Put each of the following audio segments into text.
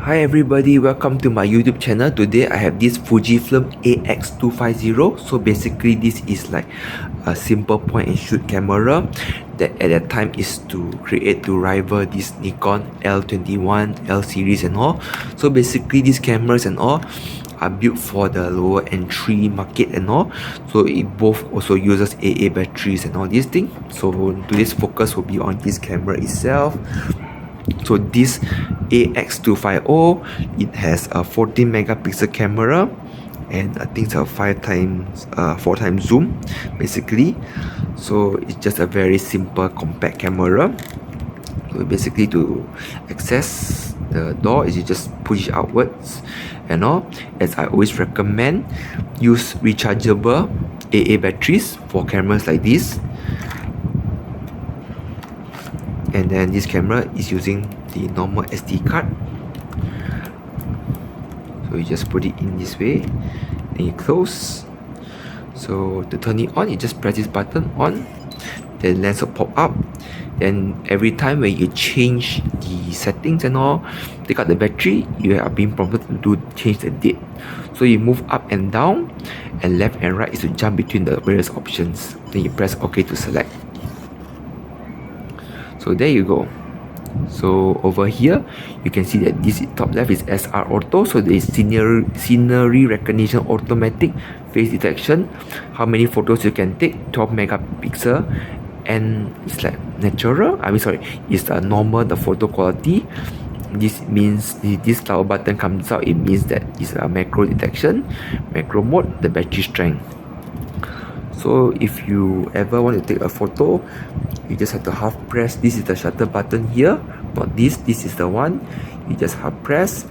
Hi everybody, welcome to my YouTube channel. Today I have this Fujifilm AX250. So basically this is like a simple point and shoot camera that at that time is to rival this Nikon L21, L series and all. So basically these cameras and all are built for the lower entry market and all. So it both also uses AA batteries and all these things. So today's focus will be on this camera itself. So this AX250, it has a 14 megapixel camera and I think it's a 4 times zoom basically. So it's just a very simple compact camera. So basically to access the door is you just push it outwards and all. As I always recommend, use rechargeable AA batteries for cameras like this. And then this camera is using the normal SD card. So you just put it in this way, then you close. So to turn it on, you just press this button on, the lens will pop up. Then every time when you change the settings and all, take out the battery, you are being prompted to change the date. So you move up and down, and left and right is to jump between the various options. Then you press OK to select. So there you go. So over here, you can see that this top left is SR Auto. So there is scenery recognition, automatic face detection, how many photos you can take, 12 megapixel, and it's like natural. It's normal, the photo quality. This means this power button comes out, it means that it's a macro detection, macro mode, the battery strength. So if you ever want to take a photo, you just have to half press. This is the shutter button here, not this. This is the one. You just half press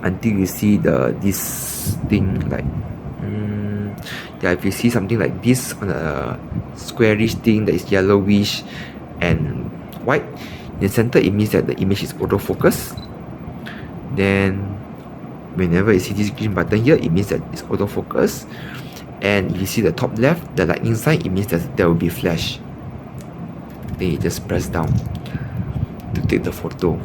until you see this thing like if you see something like this on a squarish thing that is yellowish and white in the center, it means that the image is autofocus. Then whenever you see this green button here, it means that it's autofocus. And if you see the top left, the lightning sign, it means that there will be flash. Then you just press down to take the photo.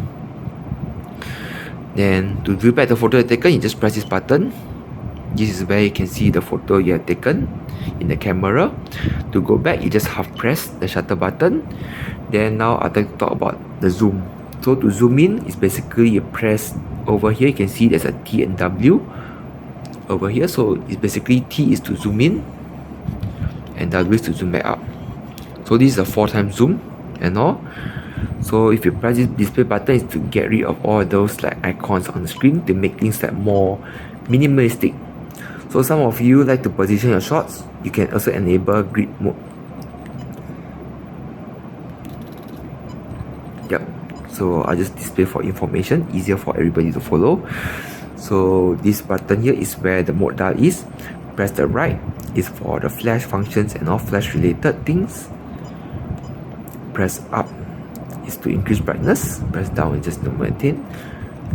Then to view back the photo you have taken, you just press this button. This is where you can see the photo you have taken in the camera. To go back, you just half press the shutter button. Then now I'd like to talk about the zoom. So to zoom in, is basically you press over here. You can see there's a T and W over here. So it's basically T is to zoom in and W is to zoom back up. So this is a 4 times zoom and all. So if you press this display button, is to get rid of all those like icons on the screen to make things like more minimalistic. So some of you like to position your shots, you can also enable grid mode. Yep. So I just display for information, easier for everybody to follow. So this button here is where the mode dial is. Press the right is for the flash functions and all flash related things. Press up is to increase brightness. Press down is just to maintain.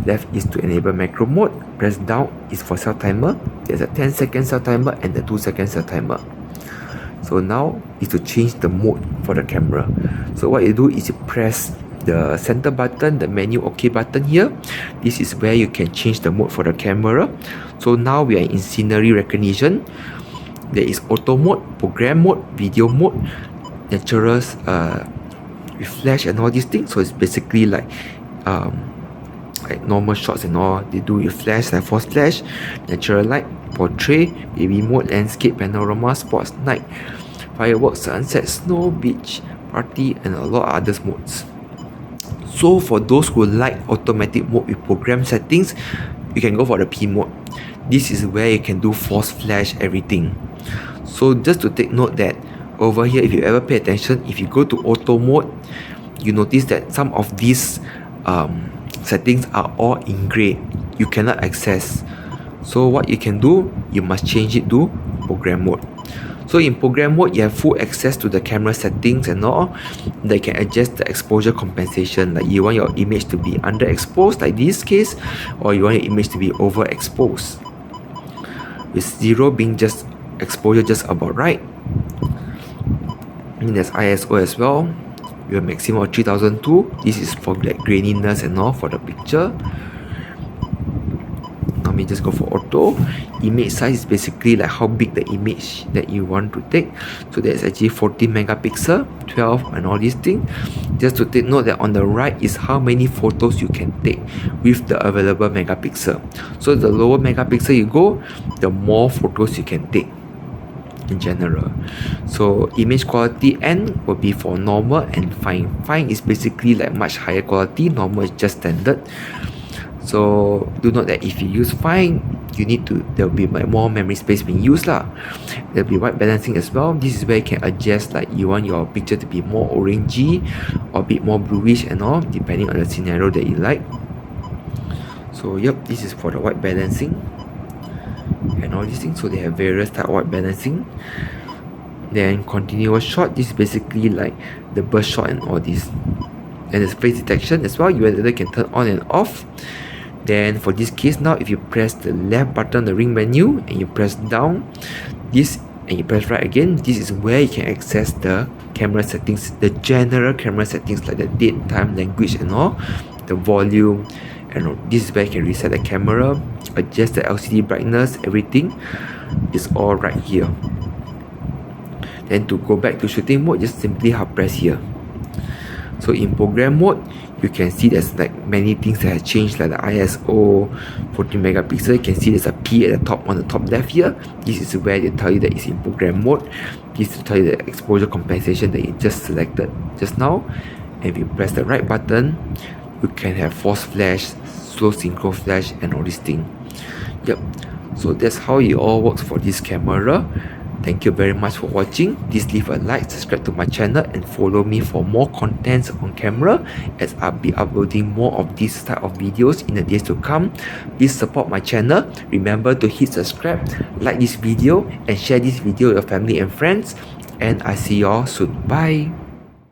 Left is to enable macro mode. Press down is for cell timer. There's a 10-second cell timer and the 2-second cell timer. So now is to change the mode for the camera. So what you do is you press the center button, the menu OK button here. This is where you can change the mode for the camera. So now we are in scenery recognition. There is auto mode, program mode, video mode, natural with flash and all these things. So it's basically like normal shots and all. They do with flash, like force flash, natural light, portrait, baby mode, landscape, panorama, sports, night, fireworks, sunset, snow, beach, party, and a lot of other modes. So for those who like automatic mode with program settings, you can go for the P mode. This is where you can do force flash everything. So just to take note that over here, if you ever pay attention, if you go to auto mode, you notice that some of these settings are all in gray. You cannot access. So what you can do, you must change it to program mode. So in program mode, you have full access to the camera settings and all. They can adjust the exposure compensation. Like you want your image to be underexposed, like this case, or you want your image to be overexposed. With 0 being just exposure just about right. And there's ISO as well. We have maximum of 3002. This is for like graininess and all for the picture. me just go for auto. Image size is basically like how big the image that you want to take. So that's actually 14 megapixel, 12 and all these things. Just to take note that on the right is how many photos you can take with the available megapixel. So the lower megapixel you go, the more photos you can take in general. So image quality N will be for normal and fine. Fine is basically like much higher quality, normal is just standard. So do note that if you use fine, you need to, there will be more memory space being used lah. There will be white balancing as well. This is where you can adjust, like you want your picture to be more orangey or a bit more bluish and all, depending on the scenario that you like. So yep, this is for the white balancing and all these things. So they have various type of white balancing. Then continuous shot, this is basically like the burst shot and all this. And there's face detection as well, you either can turn on and off. Then for this case now, if you press the left button, the ring menu, and you press down this and you press right again, this is where you can access the camera settings, the general camera settings like the date, time, language and all, the volume, and all. This is where you can reset the camera, adjust the LCD brightness, everything is all right here. Then to go back to shooting mode, just simply press here. So in program mode, you can see there's like many things that have changed, like the ISO 14 megapixel. You can see there's a P at the top, on the top left here. This is where they tell you that it's in program mode. This will tell you the exposure compensation that you just selected just now. And if you press the right button, you can have force flash, slow synchro flash and all these things. Yep, so that's how it all works for this camera. Thank you very much for watching. Please leave a like, subscribe to my channel and follow me for more contents on camera, as I'll be uploading more of these type of videos in the days to come. Please support my channel. Remember to hit subscribe, like this video and share this video with your family and friends. And I see you all soon. Bye.